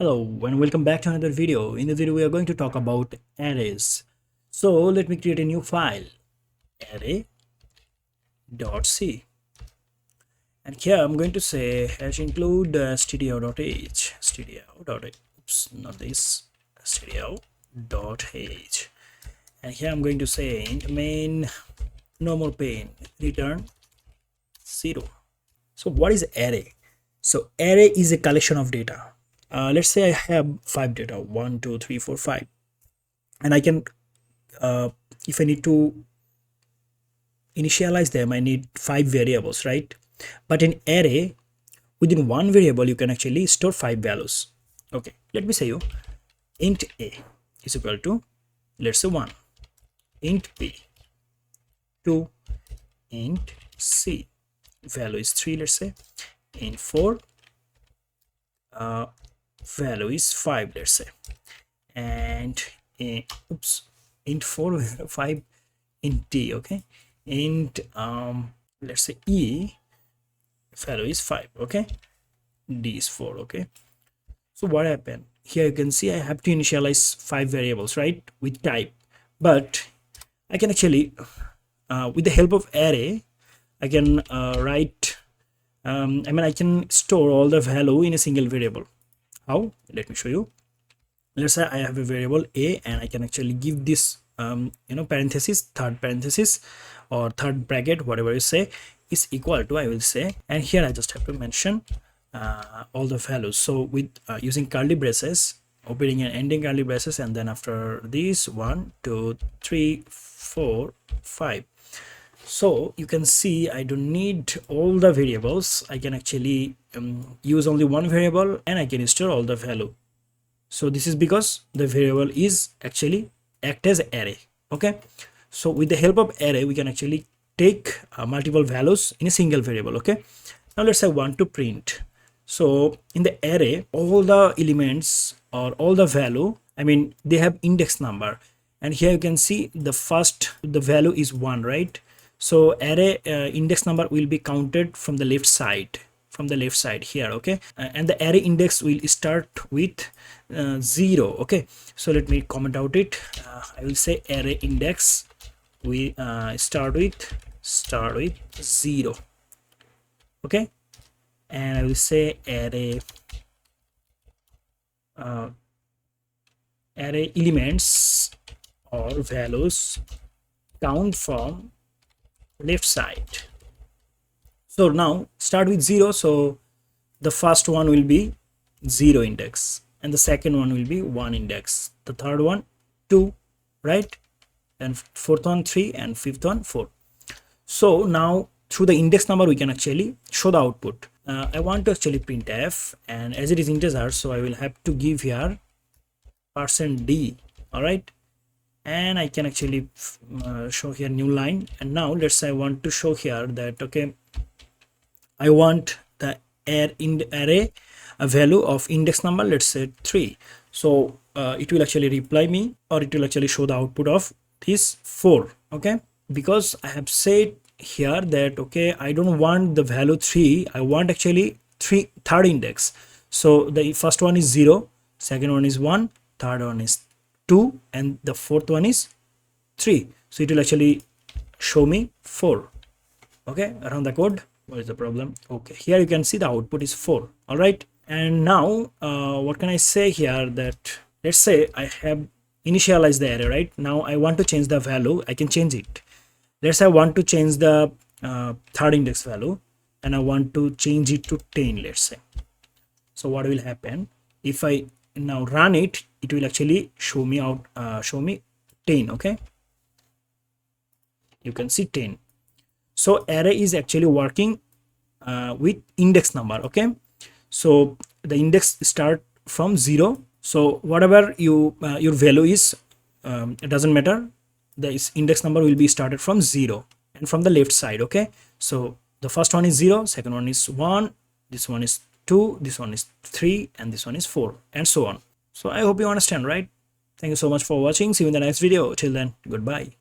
Hello and welcome back to another video. In this video we are going to talk about arrays. So let me create a new file, array.c, and here I'm going to say hash include stdio.h, oops, not this, stdio.h, and here I'm going to say int main no more pain return 0. So what is array? So array is a collection of data. Let's say I have 5 data, 1 2 3 4 5, and I can if I need to initialize them, I need 5 variables, right? But in array, within one variable you can actually store 5 values. Okay, let me say you int a is equal to, let's say 1, int b 2, int c value is 3, let's say, int 4 value is 5, let's say, and int 4 5 int d. Okay, int let's say e value is 5. Okay, d is 4. Okay, so what happened here? You can see I have to initialize 5 variables, right, with type, but I can actually with the help of array I can write I can store all the value in a single variable. How? Let me show you. Let's say I have a variable a, and I can actually give this parenthesis, third parenthesis or third bracket, whatever you say, is equal to, I will say, and here I just have to mention all the values. So with using curly braces, opening and ending curly braces, and then after this 1 2 3 4 5. So you can see I don't need all the variables. I can actually use only one variable and I can store all the value. So this is because the variable is actually act as array. Okay, so with the help of array we can actually take multiple values in a single variable. Okay, now let's say I want to print. So in the array, all the elements or all the value, they have index number, and here you can see the value is 1, right? So array index number will be counted from the left side, here. Okay, and the array index will start with 0. Okay, so let me comment out it. I will say array index we start with 0. Okay, and I will say array elements or values count from left side. So now start with 0. So the first one will be 0 index, and the second one will be 1 index, the third one 2, right, and fourth one 3, and fifth one 4. So now through the index number we can actually show the output. I want to actually print f, and as it is integer, so I will have to give here %d. all right, and I can actually show here new line. And now let's say I want to show here that, okay, I want the array a value of index number, let's say 3. So it will actually reply me, or it will actually show the output of this 4. Okay, because I have said here that, okay, I don't want the value 3, I want actually third index. So the first one is 0, second one is 1, third one is 2, and the fourth one is 3. So it will actually show me 4. Okay, around the code. What is the problem? Okay, here you can see the output is 4. All right, and now what can I say here? That let's say I have initialized the array, right? Now I want to change the value. I can change it. Let's say I want to change the third index value, and I want to change it to 10, let's say. So what will happen if I now run it? It will actually show me 10. Okay, you can see 10. So array is actually working with index number. Okay, so the index start from 0. So whatever your value is, it doesn't matter, the index number will be started from 0 and from the left side. Okay, so the first one is 0, second one is 1, this one is 2, this one is 3, and this one is 4, and so on. So I hope you understand, right? Thank you so much for watching. See you in the next video. Till then, goodbye.